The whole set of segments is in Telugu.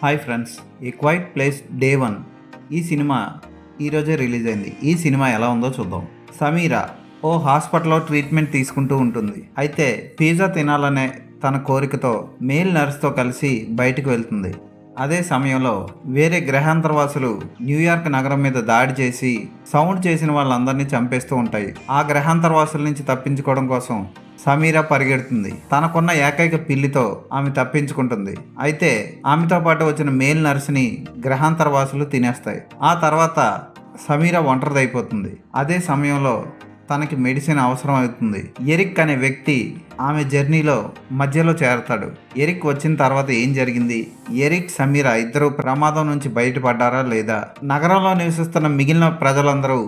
హాయ్ ఫ్రెండ్స్, ఏ క్వైట్ ప్లేస్ డే 1 ఈ సినిమా ఈరోజే రిలీజ్ అయింది. ఈ సినిమా ఎలా ఉందో చూద్దాం. సమీరా ఓ హాస్పిటల్లో ట్రీట్మెంట్ తీసుకుంటూ ఉంటుంది. అయితే పిజ్జా తినాలనే తన కోరికతో మేల్ నర్స్తో కలిసి బయటకు వెళ్తుంది. అదే సమయంలో వేరే గ్రహాంతరవాసులు న్యూయార్క్ నగరం మీద దాడి చేసి సౌండ్ చేసిన వాళ్ళందరినీ చంపేస్తూ ఉంటాయి. ఆ గ్రహాంతరవాసుల నుంచి తప్పించుకోవడం కోసం సమీరా పరిగెడుతుంది. తనకున్న ఏకైక పిల్లితో ఆమె తప్పించుకుంటుంది. అయితే ఆమెతో పాటు వచ్చిన మేల్ నర్స్ని గ్రహాంతరవాసులు తినేస్తాయి. ఆ తర్వాత సమీరా ఒంటరిదైపోతుంది. అదే సమయంలో తనకి మెడిసిన్ అవసరం అవుతుంది. ఎరిక్ అనే వ్యక్తి ఆమె జర్నీలో మధ్యలో చేరతాడు. ఎరిక్ వచ్చిన తర్వాత ఏం జరిగింది, ఎరిక్ సమీరా ఇద్దరు ప్రమాదం నుంచి బయటపడ్డారా లేదా, నగరంలో నివసిస్తున్న మిగిలిన ప్రజలందరూ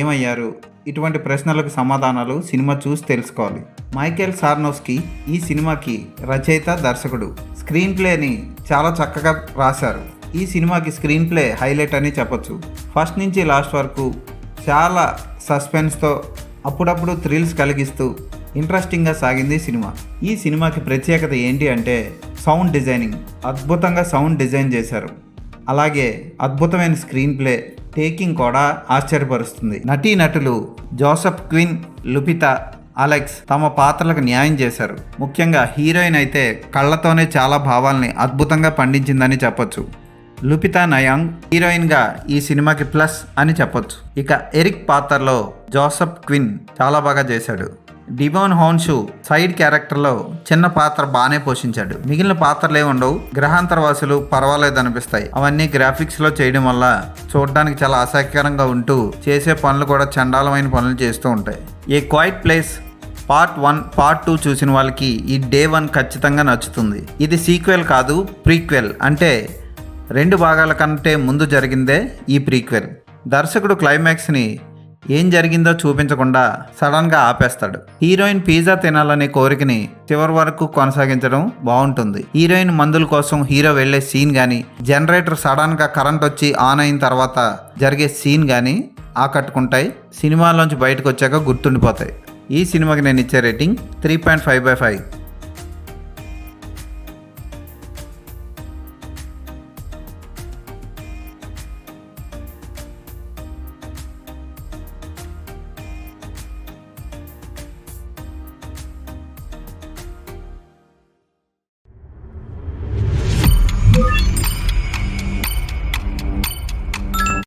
ఏమయ్యారు, ఇటువంటి ప్రశ్నలకు సమాధానాలు సినిమా చూసి తెలుసుకోవాలి. మైకేల్ సార్నోస్కీ ఈ సినిమాకి రచయిత, దర్శకుడు. స్క్రీన్ ప్లేని చాలా చక్కగా రాశారు. ఈ సినిమాకి స్క్రీన్ ప్లే హైలైట్ అని చెప్పొచ్చు. ఫస్ట్ నుంచి లాస్ట్ వరకు చాలా సస్పెన్స్తో అప్పుడప్పుడు థ్రిల్స్ కలిగిస్తూ ఇంట్రెస్టింగ్గా సాగింది సినిమా. ఈ సినిమాకి ప్రత్యేకత ఏంటి అంటే సౌండ్ డిజైనింగ్. అద్భుతంగా సౌండ్ డిజైన్ చేశారు. అలాగే అద్భుతమైన స్క్రీన్ ప్లే, టేకింగ్ కూడా ఆశ్చర్యపరుస్తుంది. నటీనటులు జోసెఫ్ క్విన్, లుపిత, అలెక్స్ తమ పాత్రలకు న్యాయం చేశారు. ముఖ్యంగా హీరోయిన్ అయితే కళ్ళతోనే చాలా భావాల్ని అద్భుతంగా పండించిందని చెప్పొచ్చు. లుపిత నయాంగ్ హీరోయిన్గా ఈ సినిమాకి ప్లస్ అని చెప్పొచ్చు. ఇక ఎరిక్ పాత్రలో జోసెఫ్ క్విన్ చాలా బాగా చేశాడు. డివోన్ హోన్షు సైడ్ క్యారెక్టర్లో చిన్న పాత్ర బాగానే పోషించాడు. మిగిలిన పాత్రలు ఏముండవు. గ్రహాంతరవాసులు పర్వాలేదు అనిపిస్తాయి. అవన్నీ గ్రాఫిక్స్లో చేయడం వల్ల చూడడానికి చాలా ఆసక్తికరంగా ఉంటూ చేసే పనులు కూడా చండాలమైన పనులు చేస్తూ ఉంటాయి. ఏ క్వైట్ ప్లేస్ పార్ట్ 1, పార్ట్ 2 చూసిన వాళ్ళకి ఈ డే 1 ఖచ్చితంగా నచ్చుతుంది. ఇది సీక్వెల్ కాదు, ప్రీక్వెల్. అంటే 2 భాగాల కంటే ముందు జరిగిందే ఈ ప్రీక్వెల్. దర్శకుడు క్లైమాక్స్ని ఏం జరిగిందో చూపించకుండా సడన్గా ఆపేస్తాడు. హీరోయిన్ పిజ్జా తినాలనే కోరికని చివరి వరకు కొనసాగించడం బాగుంటుంది. హీరోయిన్ మందుల కోసం హీరో వెళ్లే సీన్ కానీ, జనరేటర్ సడన్గా కరెంట్ వచ్చి ఆన్ అయిన తర్వాత జరిగే సీన్ కానీ ఆకట్టుకుంటాయి. సినిమాలోంచి బయటకు వచ్చాక గుర్తుండిపోతాయి. ఈ సినిమాకి నేను ఇచ్చే రేటింగ్ 3.5/5.